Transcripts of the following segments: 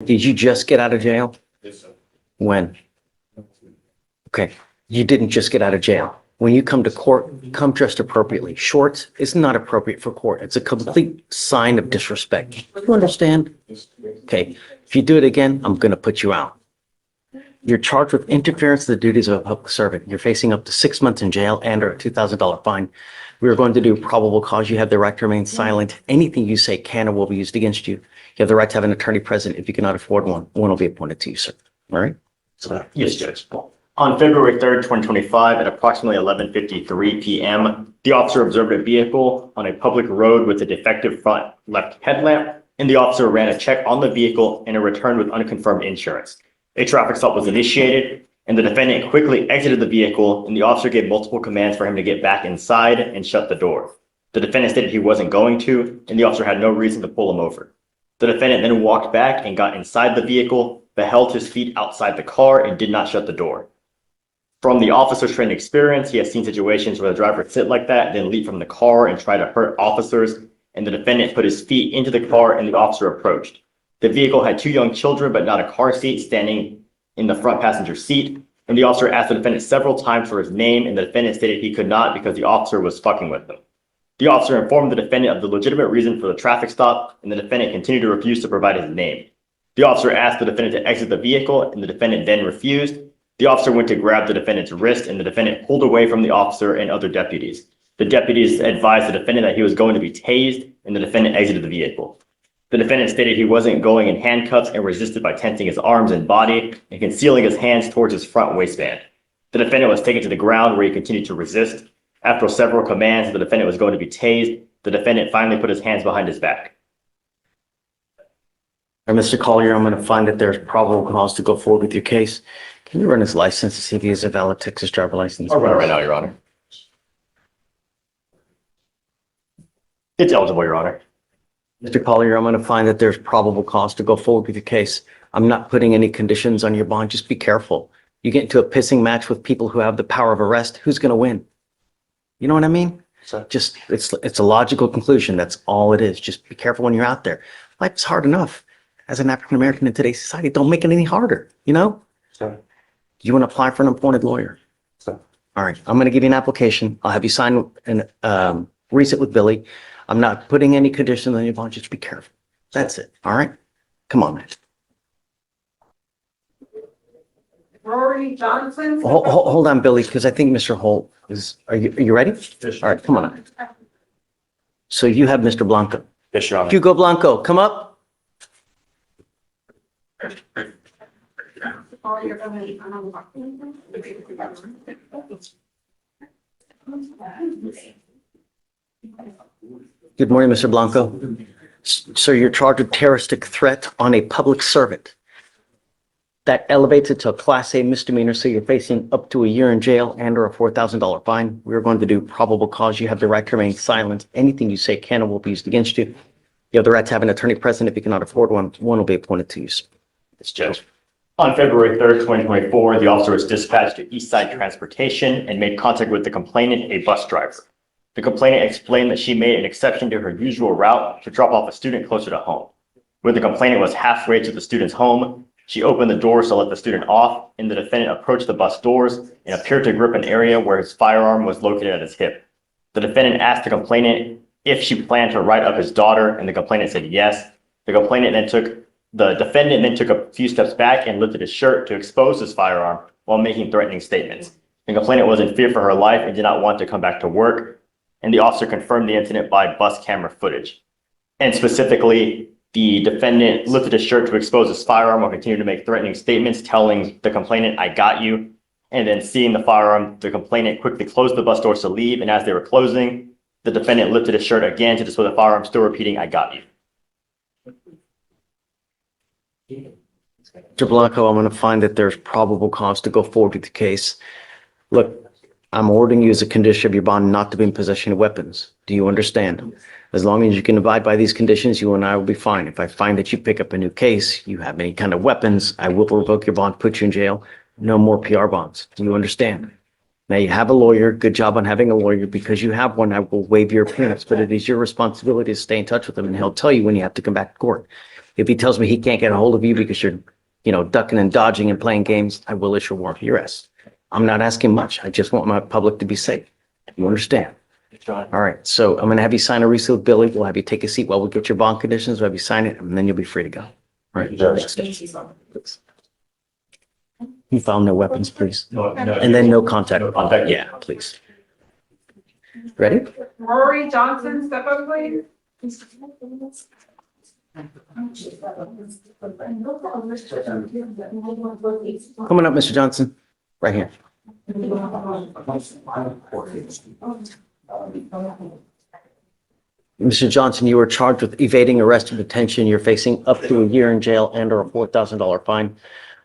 Did you just get out of jail? Yes, sir. When? Okay, you didn't just get out of jail. When you come to court, come dressed appropriately. Shorts is not appropriate for court. It's a complete sign of disrespect. You understand? Okay, if you do it again, I'm gonna put you out. You're charged with interference with the duties of a public servant. You're facing up to 6 months in jail and or a $2,000 fine. We are going to do probable cause. You have the right to remain silent. Anything you say can or will be used against you. You have the right to have an attorney present. If you cannot afford one, one will be appointed to you, sir. All right? Yes, Judge. On February 3rd, 2025, at approximately 11:53 p.m., the officer observed a vehicle on a public road with a defective front left headlamp, and the officer ran a check on the vehicle and it returned with unconfirmed insurance. A traffic stop was initiated, and the defendant quickly exited the vehicle, and the officer gave multiple commands for him to get back inside and shut the door. The defendant stated he wasn't going to, and the officer had no reason to pull him over. The defendant then walked back and got inside the vehicle, but held his feet outside the car and did not shut the door. From the officer's trained experience, he has seen situations where the driver would sit like that, then leap from the car and try to hurt officers, and the defendant put his feet into the car and the officer approached. The vehicle had 2 young children, but not a car seat, standing in the front passenger seat, and the officer asked the defendant several times for his name, and the defendant stated he could not because the officer was fucking with him. The officer informed the defendant of the legitimate reason for the traffic stop, and the defendant continued to refuse to provide his name. The officer asked the defendant to exit the vehicle, and the defendant then refused. The officer went to grab the defendant's wrist, and the defendant pulled away from the officer and other deputies. The deputies advised the defendant that he was going to be tased, and the defendant exited the vehicle. The defendant stated he wasn't going in handcuffs and resisted by tensing his arms and body and concealing his hands towards his front waistband. The defendant was taken to the ground where he continued to resist. After several commands, the defendant was going to be tased. The defendant finally put his hands behind his back. All right, Mr. Collier, I'm gonna find that there's probable cause to go forward with your case. Can you run his license to see if he has a valid Texas driver license? I'll run it right now, Your Honor. It's eligible, Your Honor. Mr. Collier, I'm gonna find that there's probable cause to go forward with your case. I'm not putting any conditions on your bond. Just be careful. You get into a pissing match with people who have the power of arrest, who's gonna win? You know what I mean? Sir. Just, it's a logical conclusion. That's all it is. Just be careful when you're out there. Life's hard enough. As an African American in today's society, don't make it any harder, you know? Sir. Do you want to apply for an appointed lawyer? Sir. All right, I'm going to give you an application. I'll have you sign and reset with Billy. I'm not putting any conditions on your bond. Just be careful. That's it. All right? Come on, man. Rory Johnson. Hold on, Billy, because I think Mr. Holt is, are you ready? Yes, All right, come on. So you have Mr. Blanco. Yes, Your Honor. Hugo Blanco, come up. Good morning, Mr. Blanco. Sir, you're charged with terroristic threat on a public servant. That elevates it to a Class A misdemeanor, so you're facing up to a year in jail and or a $4,000 fine. We're going to do probable cause. You have the right to remain silent. Anything you say can or will be used against you. You have the right to have an attorney present. If you cannot afford one, one will be appointed to you. It's Judge. On February 3rd, 2024, the officer was dispatched to Eastside Transportation and made contact with the complainant, a bus driver. The complainant explained that she made an exception to her usual route to drop off a student closer to home. When the complainant was halfway to the student's home, she opened the doors to let the student off, and the defendant approached the bus doors and appeared to grip an area where his firearm was located at his hip. The defendant asked the complainant if she planned to write up his daughter, and the complainant said yes. The defendant then took a few steps back and lifted his shirt to expose his firearm while making threatening statements. The complainant was in fear for her life and did not want to come back to work, and the officer confirmed the incident by bus camera footage. And specifically, the defendant lifted his shirt to expose his firearm while continuing to make threatening statements, telling the complainant, "I got you." And then seeing the firearm, the complainant quickly closed the bus doors to leave, and as they were closing, the defendant lifted his shirt again to display the firearm, still repeating, "I got you." Mr. Blanco, I'm going to find that there's probable cause to go forward with the case. Look, I'm ordering you as a condition of your bond not to be in possession of weapons. Do you understand? As long as you can abide by these conditions, you and I will be fine. If I find that you pick up a new case, you have any kind of weapons, I will revoke your bond, put you in jail. No more PR bonds. Do you understand? Now you have a lawyer. Good job on having a lawyer. Because you have one, I will waive your appearance, but it is your responsibility to stay in touch with him, and he'll tell you when you have to come back to court. If he tells me he can't get a hold of you because you're, ducking and dodging and playing games, I will issue a warrant for your arrest. I'm not asking much. I just want my public to be safe. You understand? All right. So I'm going to have you sign a receipt with Billy. We'll have you take a seat while we get your bond conditions. We'll have you sign it, and then you'll be free to go. All right. You found no weapons, please. And then no contact. Yeah, please. Ready? Rory Johnson, step up, please. Coming up, Mr. Johnson. Right here. Mr. Johnson, you were charged with evading arrest and detention. You're facing up to a year in jail and or a $4,000 fine.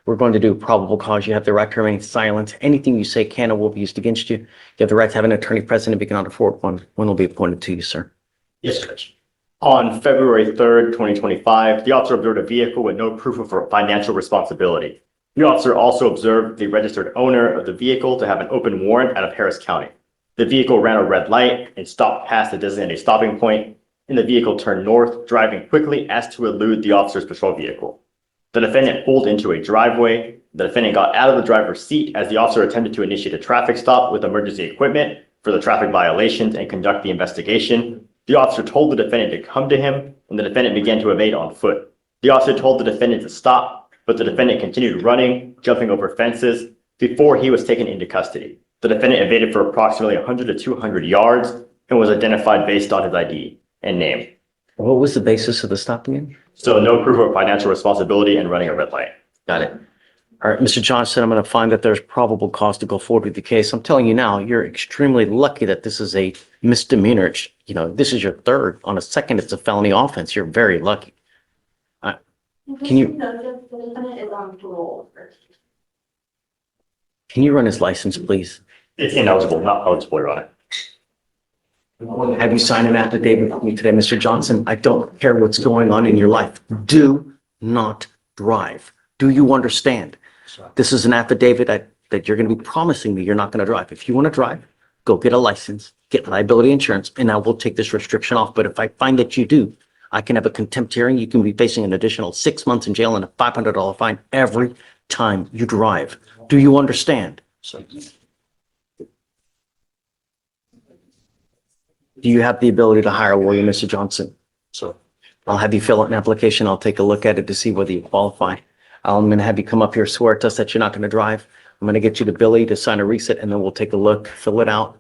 We're going to do probable cause. You have the right to remain silent. Anything you say can or will be used against you. You have the right to have an attorney present if you cannot afford one. One will be appointed to you, sir. Yes, Judge. On February 3rd, 2025, the officer observed a vehicle with no proof of financial responsibility. The officer also observed the registered owner of the vehicle to have an open warrant out of Harris County. The vehicle ran a red light and stopped past the designated stopping point, and the vehicle turned north, driving quickly as to elude the officer's patrol vehicle. The defendant pulled into a driveway. The defendant got out of the driver's seat as the officer attempted to initiate a traffic stop with emergency equipment for the traffic violations and conduct the investigation. The officer told the defendant to come to him, and the defendant began to evade on foot. The officer told the defendant to stop, but the defendant continued running, jumping over fences before he was taken into custody. The defendant evaded for approximately 100 to 200 yards and was identified based on his ID and name. What was the basis of the stop again? So no proof of financial responsibility and running a red light. Got it. All right, Mr. Johnson, I'm going to find that there's probable cause to go forward with the case. I'm telling you now, you're extremely lucky that this is a misdemeanor. This is your third. On a second, it's a felony offense. You're very lucky. Can you run his license, please? It's ineligible, not eligible, Your Honor. Have you signed an affidavit with me today, Mr. Johnson? I don't care what's going on in your life. Do not drive. Do you understand? This is an affidavit that you're going to be promising me you're not going to drive. If you want to drive, go get a license, get liability insurance, and I will take this restriction off. But if I find that you do, I can have a contempt hearing. You can be facing an additional 6 months in jail and a $500 fine every time you drive. Do you understand? Do you have the ability to hire a lawyer, Mr. Johnson? So I'll have you fill out an application. I'll take a look at it to see whether you qualify. I'm going to have you come up here, swear to us that you're not going to drive. I'm going to get you to Billy to sign a receipt, and then we'll take a look, fill it out.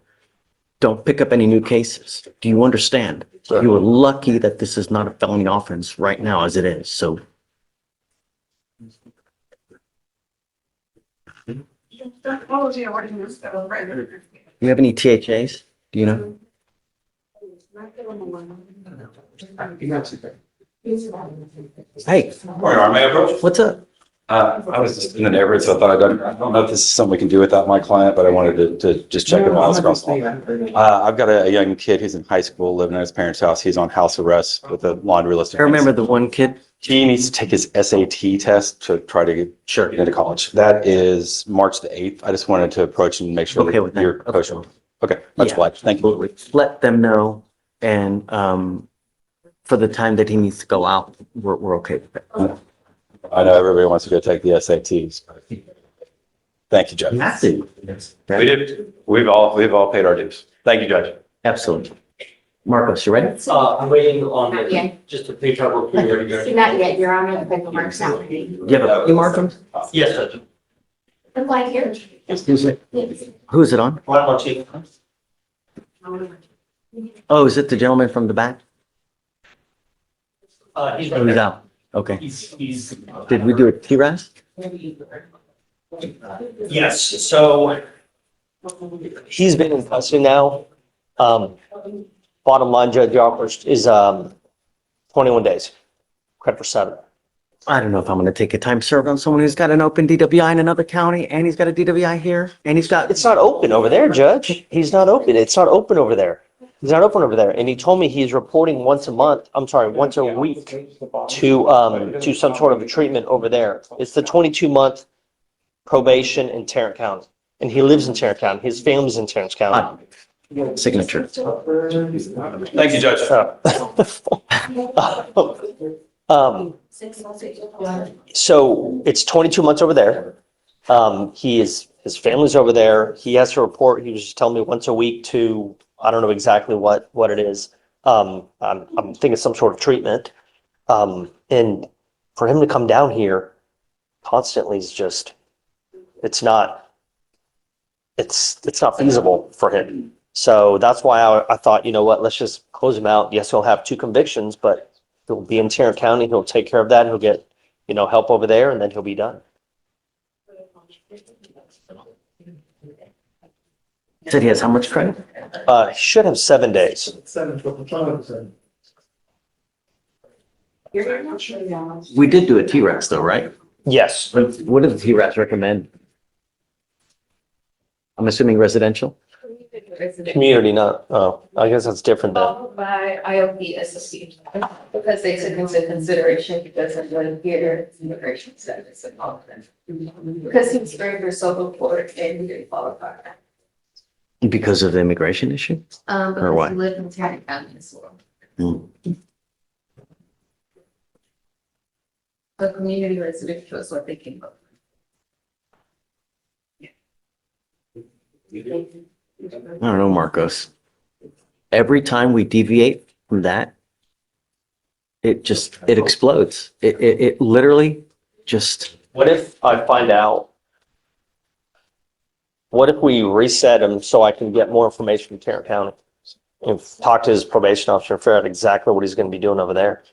Don't pick up any new cases. Do you understand? Sure. You are lucky that this is not a felony offense right now as it is. So You you have any THAs? Do you know? Hey, Morning, may I approach? what's up? I was just in the neighborhood, so I don't know if this is something we can do without my client, but I wanted to just check it out. I've got a young kid who's in high school, living at his parents' house. He's on house arrest with a laundry list. I remember the one kid. He needs to take his SAT test to try to Sure. get into college. That is March the 8th. I just wanted to approach and make sure Okay with that. you're kosher. Okay, that's Yeah, why. Thank you. Absolutely. Let them know. And for the time that he needs to go out, we're okay with it. I know everybody wants to go take the SATs. Thank you, Judge. Have to. We did. We've all paid our dues. Thank you, Judge. Absolutely. Marcos, you ready? I'm waiting on Not yet. just to make sure we're ready to go. Not yet, Your Honor, the paperwork's not ready. Do you have a copy, Marcos? Yes, Judge. Apply here. Who's it? Yes. Who is it on? One more chief. Oh, is it the gentleman from the back? He's Oh, right he's there. out. Okay. He's. Did we do a TRAS? Yes, so he's been in custody now. Bottom line, Judge, the offer is 21 days. Credit for 7. I don't know if I'm going to take a time served on someone who's got an open DWI in another county and he's got a DWI here and he's got. It's not open over there, Judge. He's not open. It's not open over there. He's not open over there. And he told me he's reporting once a week to some sort of a treatment over there. It's the 22-month probation in Tarrant County. And he lives in Tarrant County. His family's in Tarrant County. Signature. Thank you, Judge. So it's 22 months over there. His family's over there. He has to report. He was just telling me once a week to, I don't know exactly what it is. I'm thinking some sort of treatment. And for him to come down here constantly is just, it's not feasible for him. So that's why I thought, you know what, let's just close him out. Yes, he'll have 2 convictions, but he'll be in Tarrant County. He'll take care of that. He'll get, help over there, and then he'll be done. Said he has how much credit? He should have 7 days. We did do a T-Rex though, right? Yes. What did the T-Rex recommend? I'm assuming residential? Community, not, oh, I guess that's different then. Followed by IOP association, because they took into consideration because of the here immigration status and all of that. Because he was very versatile for it and he didn't qualify. Because of the immigration issue? Or Because what? he lived in Tarrant County as well. Hmm. The community residential is what they came up I don't know, Marcos. Every time we deviate from that, it explodes. It literally just, What if I find out? What if we reset him so I can get more information from Tarrant County? And talk to his probation officer and figure out exactly what he's going to be doing over there.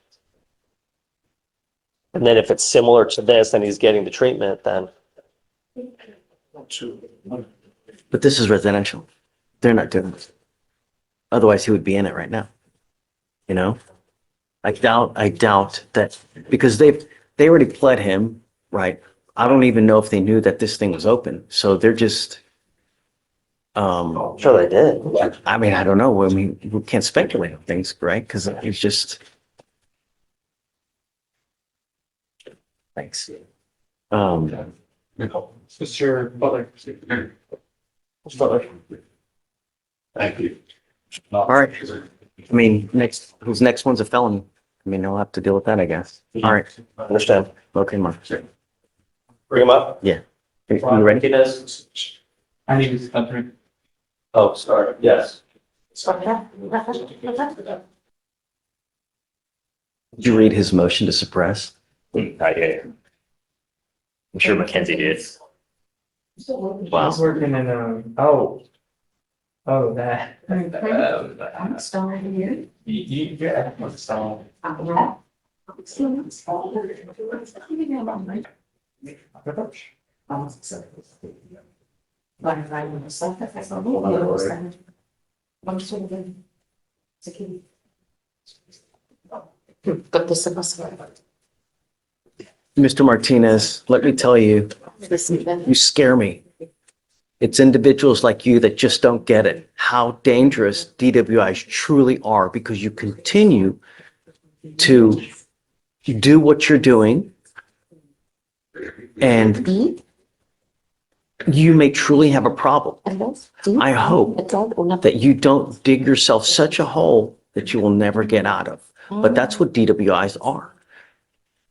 And then if it's similar to this and he's getting the treatment, then but this is residential. They're not doing this. Otherwise, he would be in it right now. You know? I doubt that, because they already pled him, right? I don't even know if they knew that this thing was open. So they're just, sure they did. I mean, I don't know. I mean, we can't speculate on things, right? Because it's just. Thanks. Mr. Butler. Thank you. All right. I mean, whose next one's a felony? I mean, they'll have to deal with that, I guess. All right. Understand. Okay, Mark. Bring him up. You ready? I need to come. Oh, sorry. Yes. Did you read his motion to suppress? Not yet. I'm sure Mackenzie did. I was working in, that. I'm starting here. Yeah, so. Mr. Martinez, let me tell you, you scare me. It's individuals like you that just don't get it, how dangerous DWIs truly are, because you continue to do what you're doing, and you may truly have a problem. I hope that you don't dig yourself such a hole that you will never get out of. But that's what DWIs are.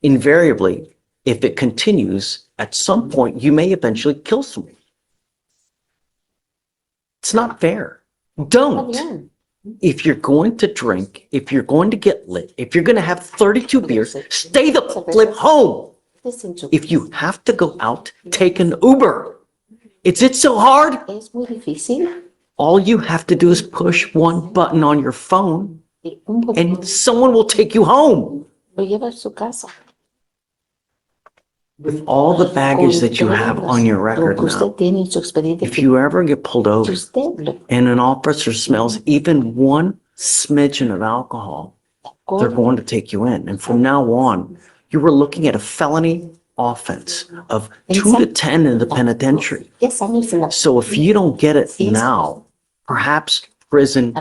Invariably, if it continues, at some point, you may eventually kill someone. It's not fair. Don't. If you're going to drink, if you're going to get lit, if you're going to have 32 beers, stay the flip home. If you have to go out, take an Uber. Is it so hard? All you have to do is push one button on your phone and someone will take you home. With all the baggage that you have on your record now, if you ever get pulled over and an officer smells even one smidgen of alcohol, they're going to take you in. And from now on, you were looking at a felony offense of 2 to 10 in the penitentiary. So if you don't get it now, perhaps prison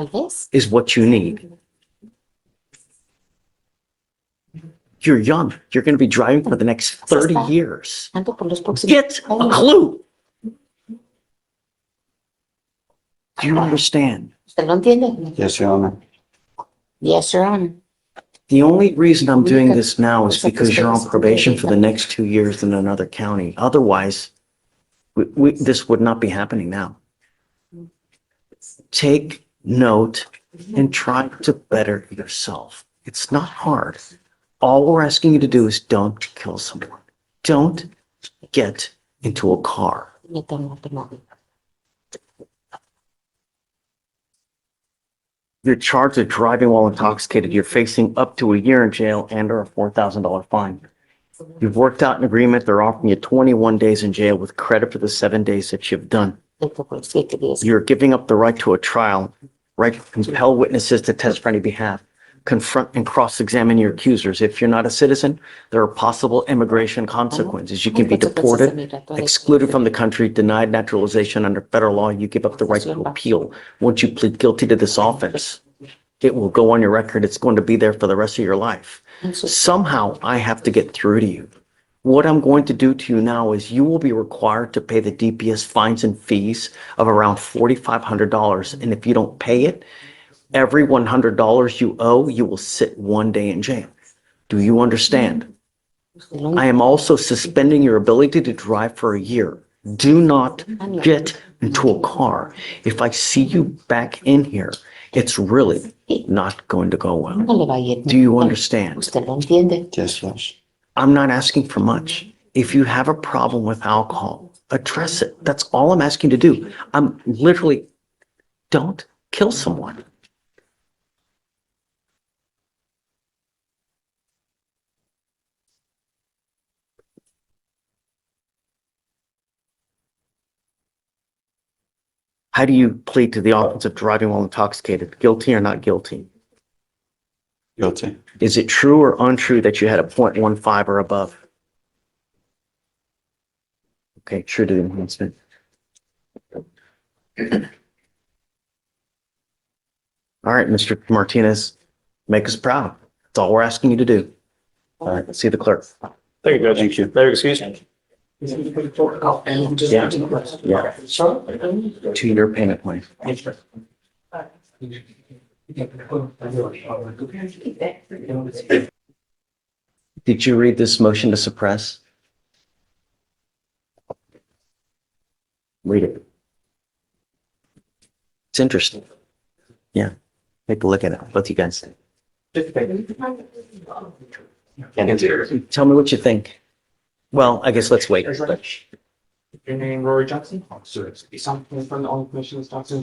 is what you need. You're young. You're going to be driving for the next 30 years. Get a clue. Do you understand? Yes, Your Honor. Yes, Your Honor. The only reason I'm doing this now is because you're on probation for the next 2 years in another county. Otherwise, this would not be happening now. Take note and try to better yourself. It's not hard. All we're asking you to do is don't kill someone. Don't get into a car. You're charged with driving while intoxicated. You're facing up to a year in jail and or a $4,000 fine. You've worked out an agreement. They're offering you 21 days in jail with credit for the 7 days that you've done. You're giving up the right to a trial, right to compel witnesses to testify on your behalf, confront and cross-examine your accusers. If you're not a citizen, there are possible immigration consequences. You can be deported, excluded from the country, denied naturalization under federal law. You give up the right to appeal. Once you plead guilty to this offense, it will go on your record. It's going to be there for the rest of your life. Somehow I have to get through to you. What I'm going to do to you now is you will be required to pay the DPS fines and fees of around $4,500. And if you don't pay it, every $100 you owe, you will sit 1 day in jail. Do you understand? I am also suspending your ability to drive for a year. Do not get into a car. If I see you back in here, it's really not going to go well. Do you understand? Yes, yes. I'm not asking for much. If you have a problem with alcohol, address it. That's all I'm asking to do. I'm literally, don't kill someone. How do you plead to the offense of driving while intoxicated? Guilty or not guilty? Guilty. Is it true or untrue that you had a .15 or above? Okay, true to the enhancement. All right, Mr. Martinez, make us proud. That's all we're asking you to do. All right, let's see the clerk. Thank you, Judge. Thank you. May I excuse? Yeah. 2-year payment plan. Did you read this motion to suppress? Read it. It's interesting. Yeah, take a look at it, both you guys. Tell me what you think. Well, I guess let's wait. Your name, Rory Johnson? Something from the All Commissioners, Johnson.